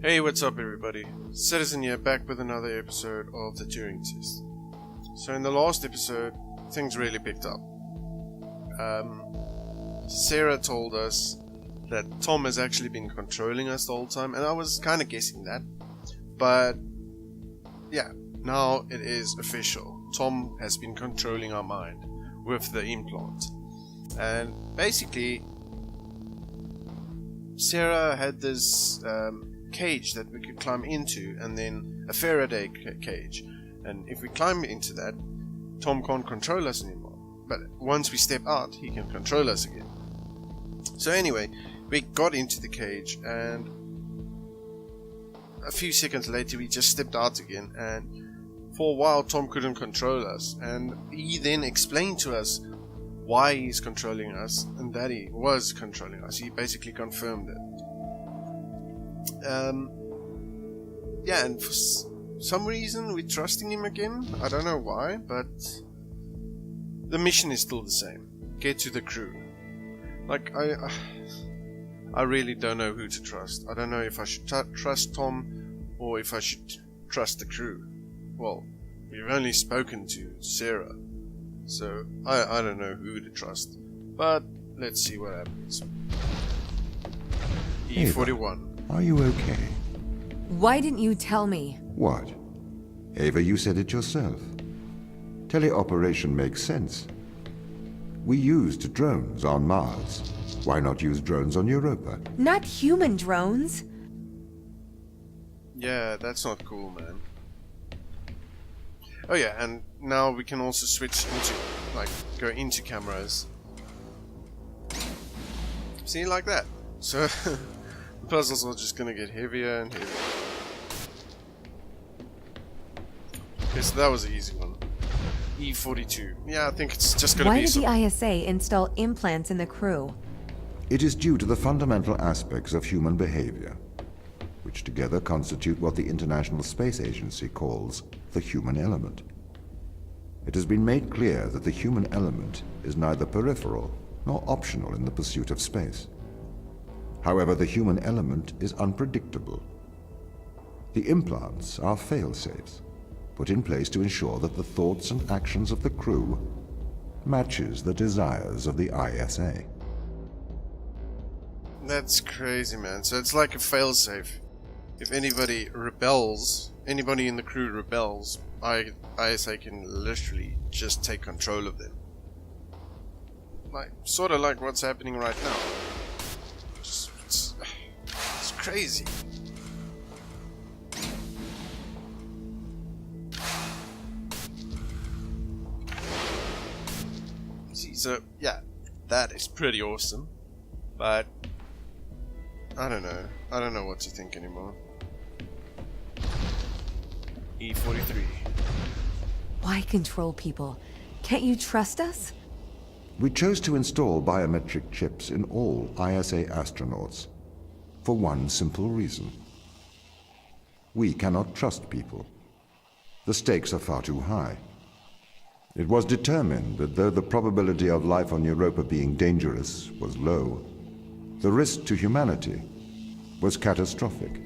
Hey, what's up everybody? Citizen here, back with another episode of the Turing Test. So in the last episode, things really picked up. Sarah told us that Tom has actually been controlling us the whole time, and I was kind of guessing that. But yeah, now it is official. Tom has been controlling our mind with the implant. And basically, Sarah had this cage that we could climb into, and then a Faraday cage, and if we climb into that, Tom can't control us anymore, but once we step out he can control us again. So anyway, we got into the cage, and a few seconds later we just stepped out again, and for a while Tom couldn't control us, and he then explained to us why he's controlling us and that he was controlling us. He basically confirmed it. Yeah, and for some reason we're trusting him again. I don't know why, but the mission is still the same. Get to the crew. Like, I really don't know who to trust. I don't know if I should trust Tom or if I should trust the crew. Well, we've only spoken to Sarah, so I don't know who to trust. But let's see what happens. E41. Are you okay? Why didn't you tell me? What? Ava, you said it yourself. Teleoperation makes sense. We used drones on Mars. Why not use drones on Europa? Not human drones. Yeah, that's not cool, man. Oh yeah, and now we can also switch into, like, go into cameras. See, like that. So the puzzles are just gonna get heavier and heavier. Okay, so that was an easy one. E42. Yeah, I think it's just gonna Why be did the ISA install implants in the crew? It is due to the fundamental aspects of human behavior, which together constitute what the International Space Agency calls the human element. It has been made clear that the human element is neither peripheral nor optional in the pursuit of space. However, the human element is unpredictable. The implants are fail-safes, put in place to ensure that the thoughts and actions of the crew matches the desires of the ISA. That's crazy, man. So it's like a failsafe. If anybody rebels, anybody in the crew rebels, ISA can literally just take control of them. Like, sort of like what's happening right now. It's crazy. See, so yeah, that is pretty awesome, but I don't know what to think anymore. E43. Why control people? Can't you trust us? We chose to install biometric chips in all ISA astronauts for one simple reason. We cannot trust people. The stakes are far too high. It was determined that though the probability of life on Europa being dangerous was low, the risk to humanity was catastrophic.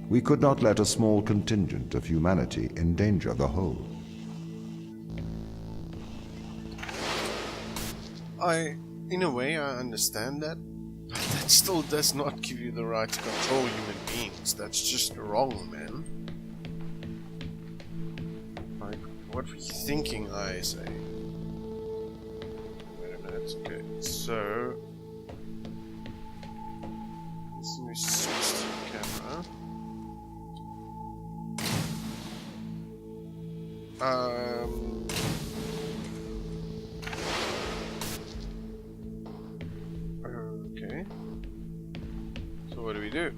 We could not let a small contingent of humanity endanger the whole. In a way, I understand that, but that still does not give you the right to control human beings. That's just wrong, man. Like, what were you thinking, ISA? Wait a minute, okay, so let me switch to the camera. Okay. So what do we do?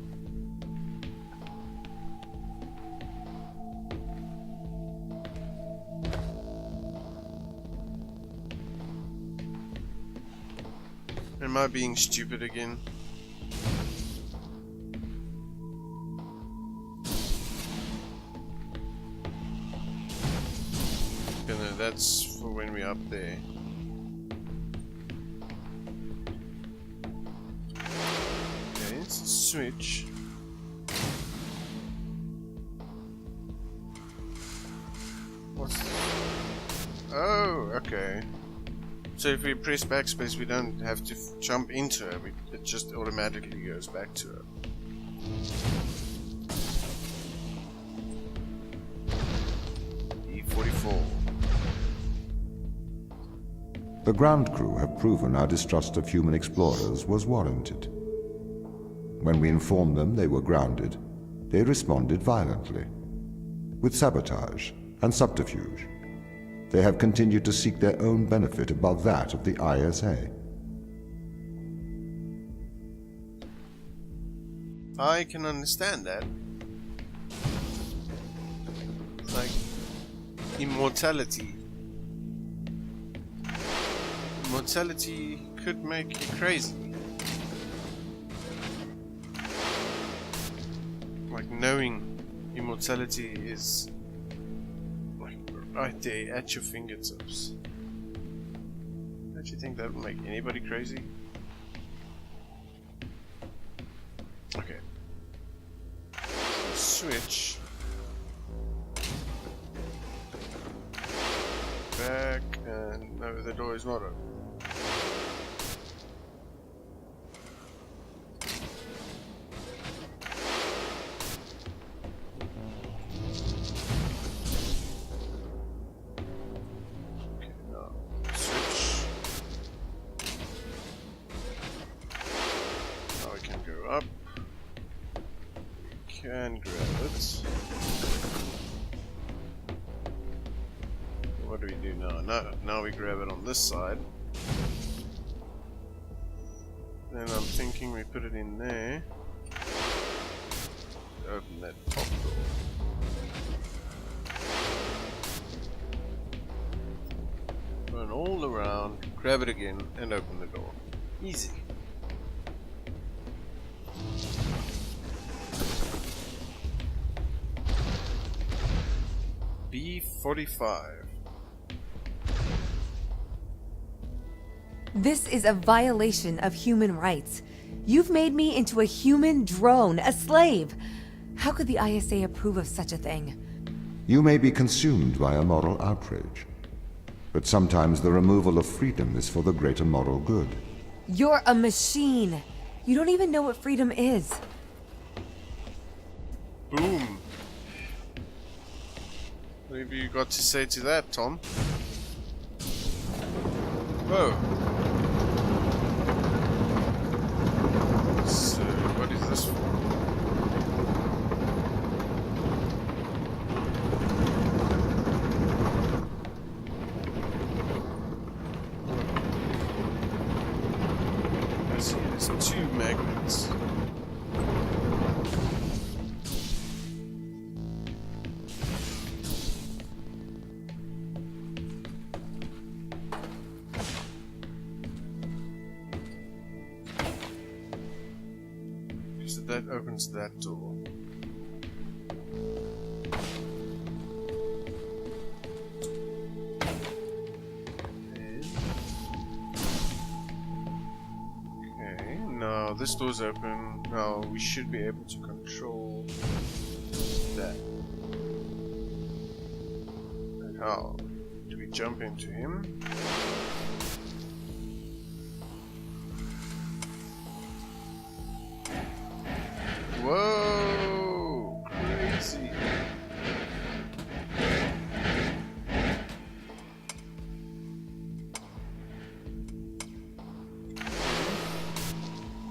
Am I being stupid again? That's for when we're up there. Okay, let's switch. Okay. So if we press backspace, we don't have to jump into her. It just automatically goes back to her. E44. The ground crew have proven our distrust of human explorers was warranted. When we informed them they were grounded, they responded violently. With sabotage and subterfuge, they have continued to seek their own benefit above that of the ISA. I can understand that. Like, immortality. Immortality could make you crazy. Like, knowing immortality is like right there at your fingertips. Don't you think that would make anybody crazy? Okay. Switch. Back, and no, the door is not open. Okay, now switch. Now we can go up. Can grab it. What do we do now? Now we grab it on this side. Then I'm thinking we put it in there. Open that top door. Turn all around, grab it again, and open the door. Easy. B45. This is a violation of human rights. You've made me into a human drone, a slave. How could the ISA approve of such a thing? You may be consumed by a moral outrage, but sometimes the removal of freedom is for the greater moral good. You're a machine. You don't even know what freedom is. Boom. Maybe you got to say to that, Tom. Whoa. So, what is this for? I see there's two magnets. So that opens that door. Okay, now this door's open. Now we should be able to control that. And how? Do we jump into him? Whoa! Crazy!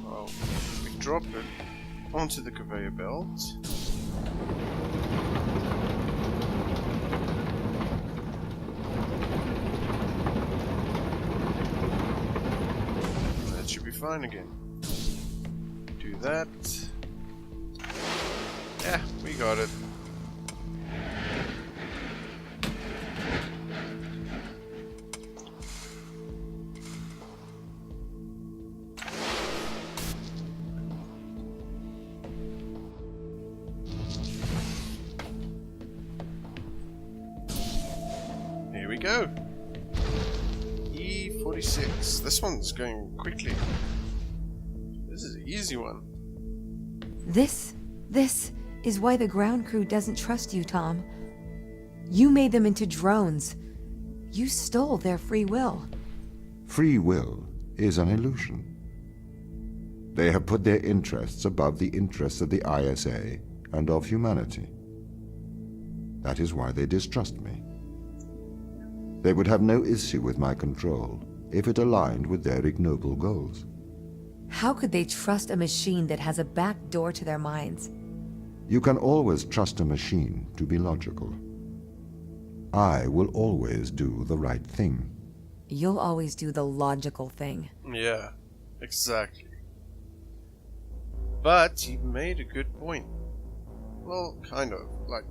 Well, we drop it onto the conveyor belt. That should be fine again. Do that. Yeah, we got it. Here we go. E46. This one's going quickly. This is an easy one. This is why the ground crew doesn't trust you, Tom. You made them into drones. You stole their free will. Free will is an illusion. They have put their interests above the interests of the ISA and of humanity. That is why they distrust me. They would have no issue with my control if it aligned with their ignoble goals. How could they trust a machine that has a back door to their minds? You can always trust a machine to be logical. I will always do the right thing. You'll always do the logical thing. Yeah, exactly. But he made a good point. Well, kind of. Like,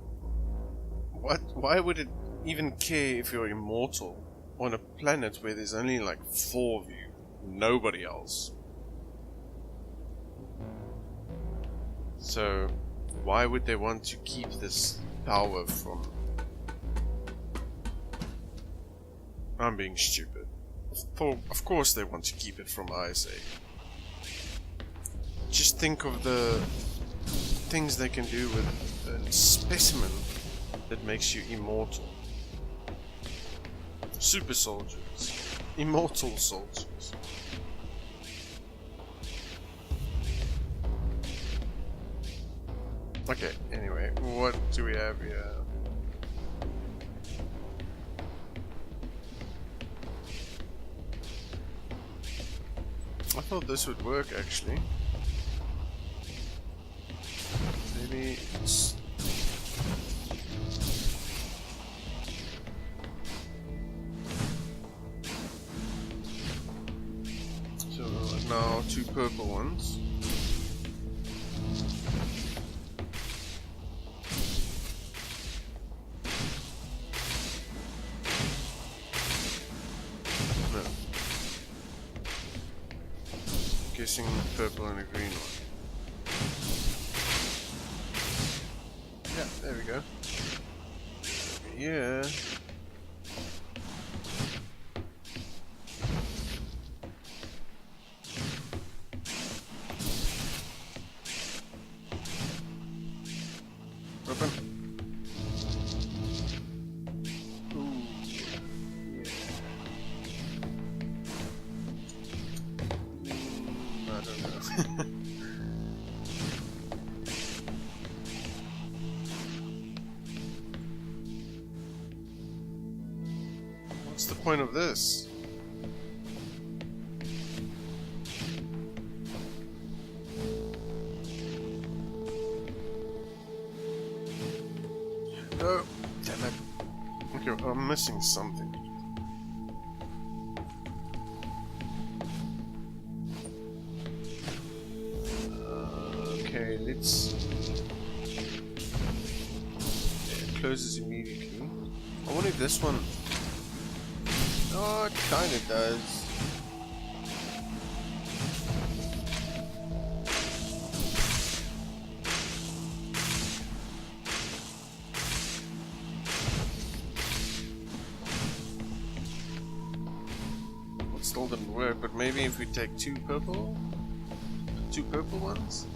why would it even care if you're immortal on a planet where there's only like 4 of you, nobody else? So, why would they want to keep this power from... I'm being stupid. Of course they want to keep it from ISA. Just think of the things they can do with a specimen that makes you immortal. Super soldiers. Immortal soldiers. Okay, anyway, what do we have here? I thought this would work actually. Maybe it's... So now 2 purple ones. No. Guessing purple and a green one. Yeah, there we go. Over here. Open. Ooh. Yeah. I don't know. What's the point of this? Oh, damn it. Okay, I'm missing something. Okay, let's... It closes immediately. I wonder if this one... Oh, it kinda does. It still didn't work, but maybe if we take 2 purple ones?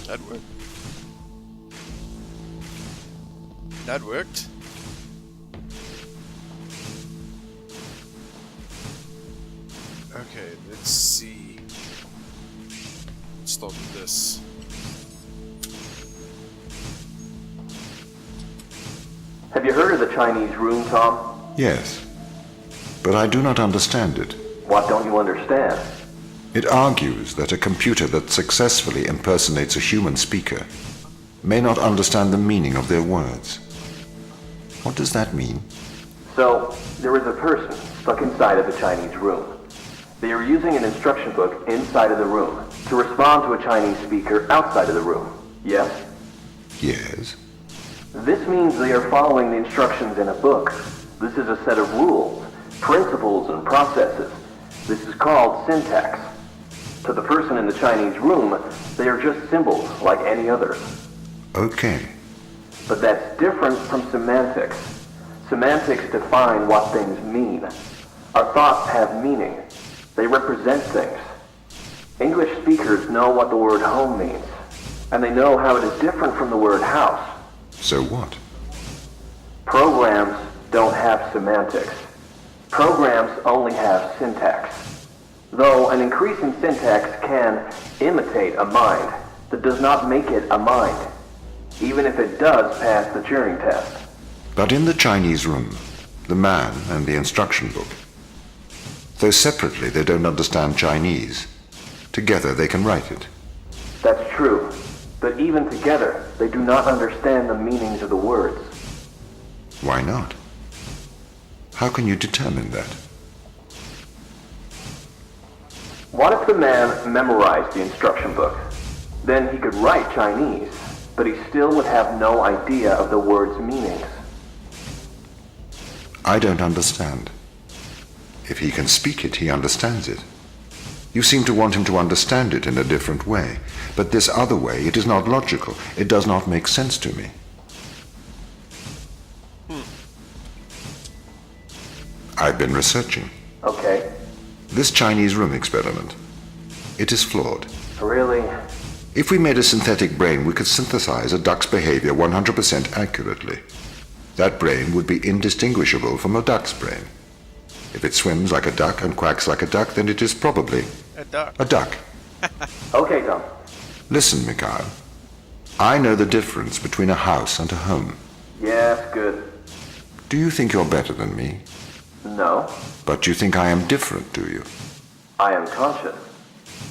That worked. That worked. Okay, let's see. Let's start with this. Have you heard of the Chinese room, Tom? Yes, but I do not understand it. What don't you understand? It argues that a computer that successfully impersonates a human speaker may not understand the meaning of their words. What does that mean? So, there is a person stuck inside of the Chinese room. They are using an instruction book inside of the room to respond to a Chinese speaker outside of the room. Yes? Yes. This means they are following the instructions in a book. This is a set of rules, principles, and processes. This is called syntax. To the person in the Chinese room, they are just symbols like any other. Okay. But that's different from semantics. Semantics define what things mean. Our thoughts have meaning. They represent things. English speakers know what the word home means, and they know how it is different from the word house. So what? Programs don't have semantics. Programs only have syntax. Though an increase in syntax can imitate a mind, that does not make it a mind, even if it does pass the Turing Test. But in the Chinese room, the man and the instruction book, though separately they don't understand Chinese, together they can write it. That's true, but even together, they do not understand the meanings of the words. Why not? How can you determine that? What if the man memorized the instruction book? Then he could write Chinese, but he still would have no idea of the word's meanings. I don't understand. If he can speak it, he understands it. You seem to want him to understand it in a different way, but this other way, it is not logical. It does not make sense to me. I've been researching. Okay. This Chinese room experiment, it is flawed. Really? If we made a synthetic brain, we could synthesize a duck's behavior 100% accurately. That brain would be indistinguishable from a duck's brain. If it swims like a duck and quacks like a duck, then it is probably A duck. a duck. Okay, Tom. Listen, Mikhail. I know the difference between a house and a home. Yes, good. Do you think you're better than me? No, But you think I am different, do you? I am conscious.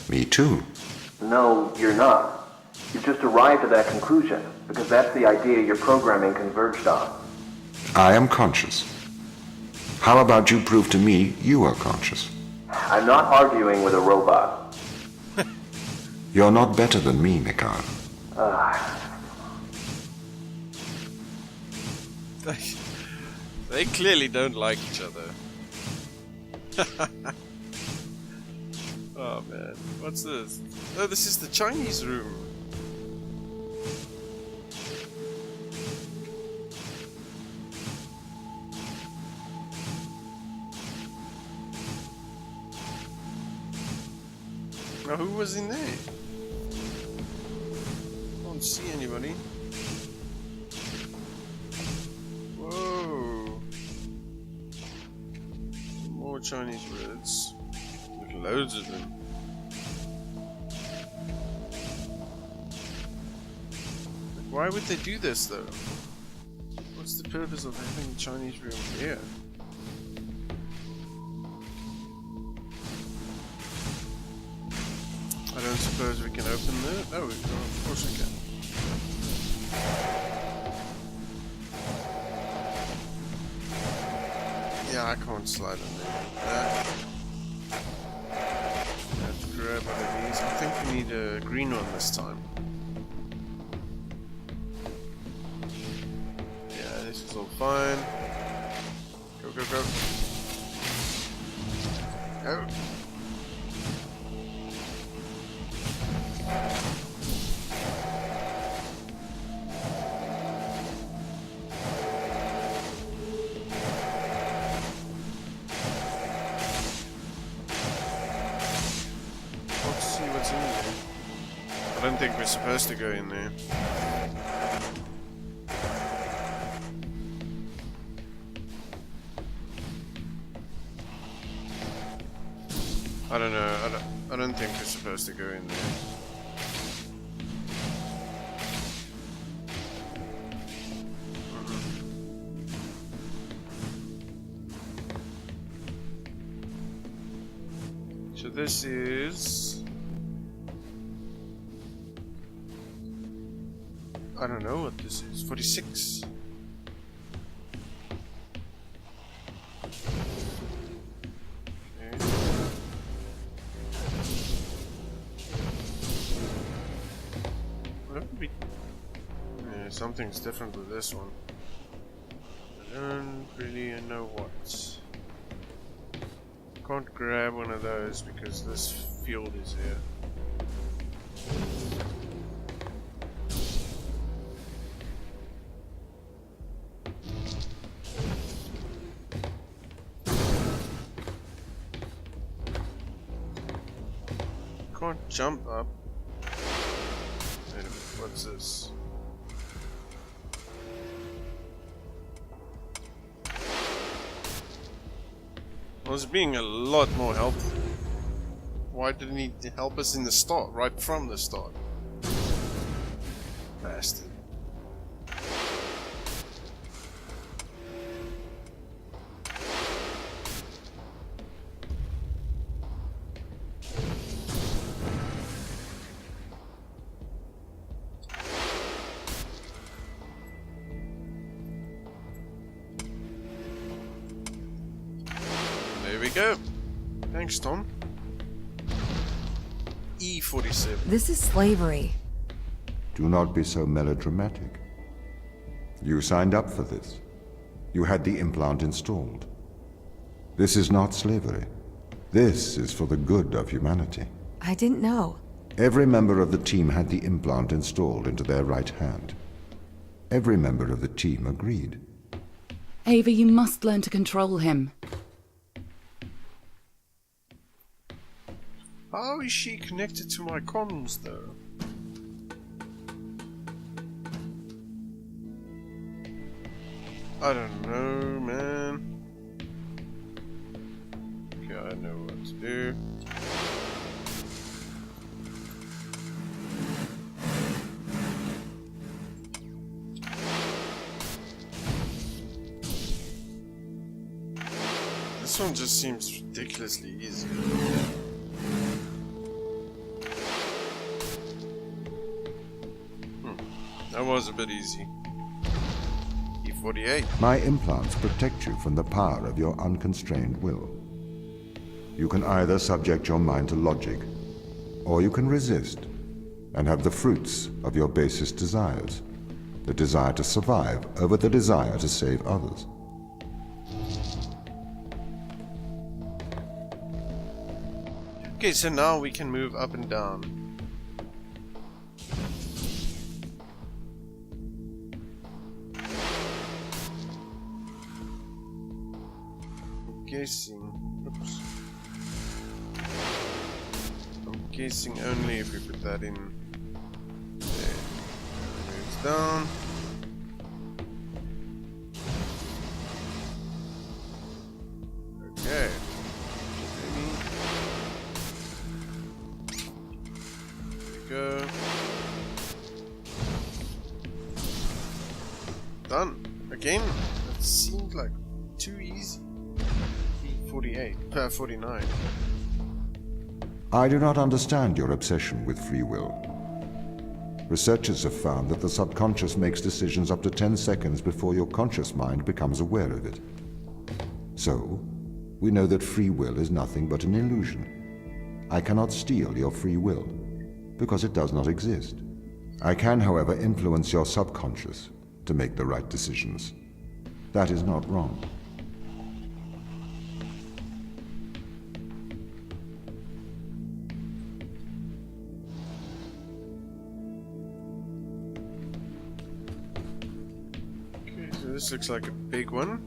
Me too. No, you're not. You've just arrived at that conclusion, because that's the idea your programming converged on. I am conscious. How about you prove to me you are conscious? I'm not arguing with a robot. You're not better than me, Mikhail. They clearly don't like each other. Oh man, what's this? Oh, this is the Chinese room. Now who was in there? Can't see anybody. Whoa. More Chinese words. With loads of them. Like, why would they do this though? What's the purpose of having a Chinese room here? I don't suppose we can open it? Oh, of course we can. Yeah, I can't slide on there. Have to grab one of these. I think we need a green one this time. Yeah, this is all fine. Go, go, go. Go. I don't think we're supposed to go in there. I don't know. I don't think we're supposed to go in there. So this is... I don't know what this is. 46. Okay. Well, yeah, something's different with this one. I don't really know what. Can't grab one of those because this field is here. can't jump up. Wait a minute, what's this? I was being a lot more helpful. Why didn't he help us in the start, right from the start? Bastard. There we go. Thanks, Tom. E47. This is slavery. Do not be so melodramatic. You signed up for this. You had the implant installed. This is not slavery. This is for the good of humanity. I didn't know. Every member of the team had the implant installed into their right hand. Every member of the team agreed. Ava, you must learn to control him. How is she connected to my comms, though? I don't know, man. Okay, I know what to do. This one just seems ridiculously easy. That was a bit easy. E48. My implants protect you from the power of your unconstrained will. You can either subject your mind to logic, or you can resist and have the fruits of your basest desires. The desire to survive over the desire to save others. Okay, so now we can move up and down. Oops. I'm guessing only if we put that in there. Moves down. Okay. There we go. Done. Again, that seemed like too easy. 49. I do not understand your obsession with free will. Researchers have found that the subconscious makes decisions up to 10 seconds before your conscious mind becomes aware of it. So, we know that free will is nothing but an illusion. I cannot steal your free will, because it does not exist. I can, however, influence your subconscious to make the right decisions. That is not wrong. This looks like a big one.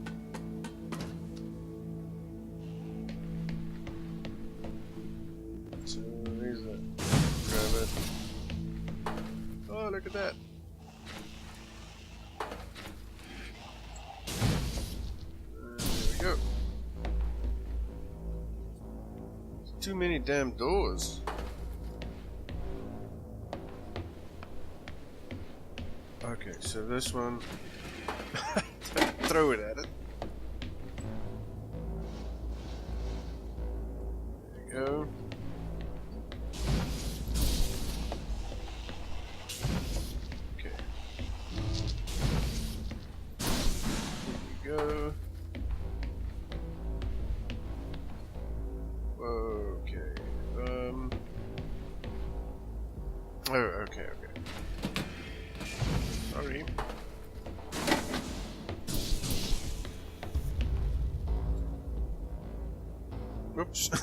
So there's that. Grab it. Oh, look at that. There we go. There's too many damn doors. Okay, so this one. Throw it at it. There you go. Okay. Here you go. Okay. Oh, okay. Sorry. Oops. There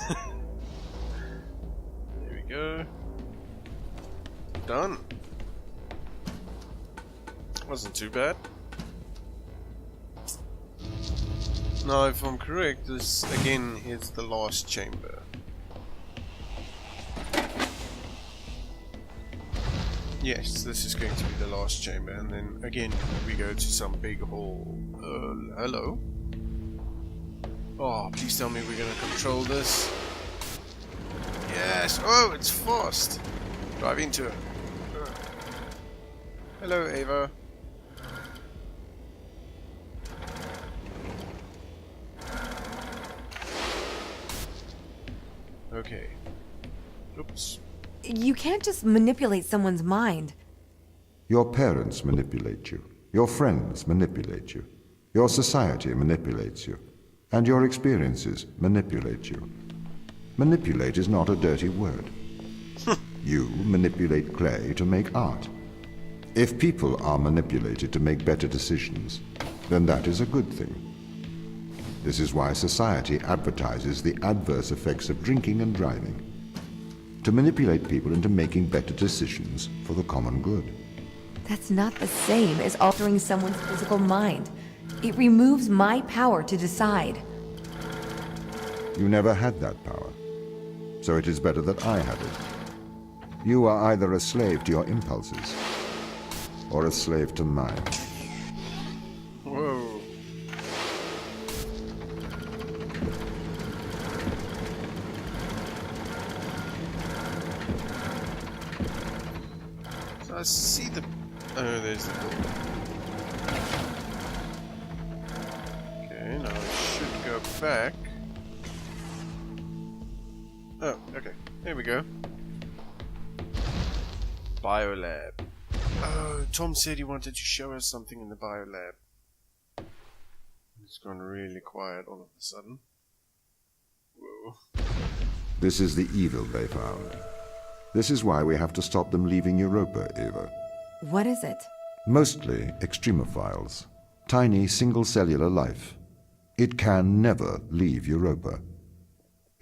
we go. Done. Wasn't too bad. Now, if I'm correct, this again is the last chamber. Yes, this is going to be the last chamber, and then again we go to some big hall. Hello? Oh, please tell me we're gonna control this. Yes! Oh, it's fast! Drive into it. Hello, Ava. Okay. Oops. You can't just manipulate someone's mind. Your parents manipulate you. Your friends manipulate you. Your society manipulates you. And your experiences manipulate you. Manipulate is not a dirty word. You manipulate clay to make art. If people are manipulated to make better decisions, then that is a good thing. This is why society advertises the adverse effects of drinking and driving. To manipulate people into making better decisions for the common good. That's not the same as altering someone's physical mind. It removes my power to decide. You never had that power, so it is better that I have it. You are either a slave to your impulses, or a slave to mine. Whoa. So I see the... Oh, there's the door. Okay, now I should go back. Oh, okay. Here we go. Biolab. Oh, Tom said he wanted to show us something in the biolab. It's gone really quiet all of a sudden. Whoa. This is the evil they found. This is why we have to stop them leaving Europa, Ava. What is it? Mostly extremophiles. Tiny single-cellular life. It can never leave Europa.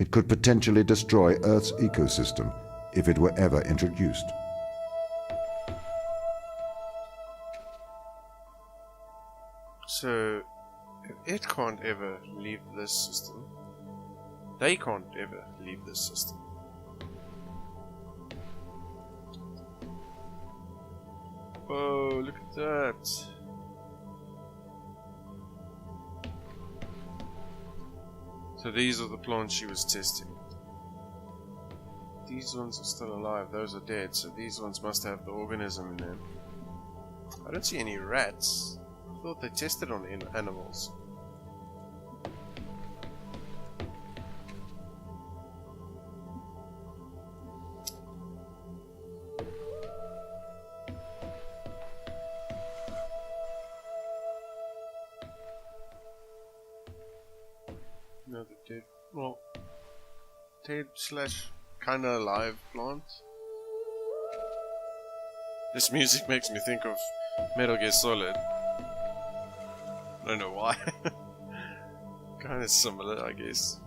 It could potentially destroy Earth's ecosystem if it were ever introduced. So, if it can't ever leave this system, they can't ever leave this system. Oh, look at that. So these are the plants she was testing. These ones are still alive, those are dead, so these ones must have the organism in them. I don't see any rats. I thought they tested on animals. No, the dead. Well, dead slash kinda alive plant. This music makes me think of Metal Gear Solid. I don't know why. Kinda similar, I guess.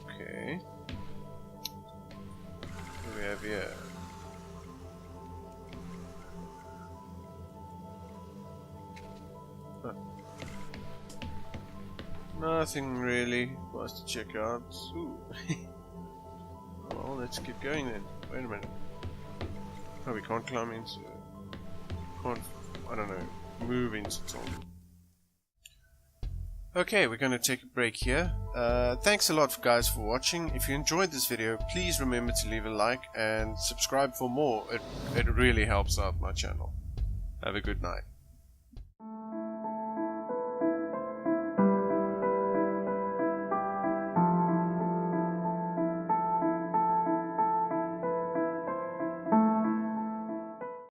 Okay. What do we have here? Nothing really for us to check out. Ooh. Well, let's keep going then. Wait a minute. Oh, we can't climb into it. Can't, I don't know, move into Tom. Okay, we're gonna take a break here. Thanks a lot guys for watching. If you enjoyed this video, please remember to leave a like and subscribe for more. It really helps out my channel. Have a good night.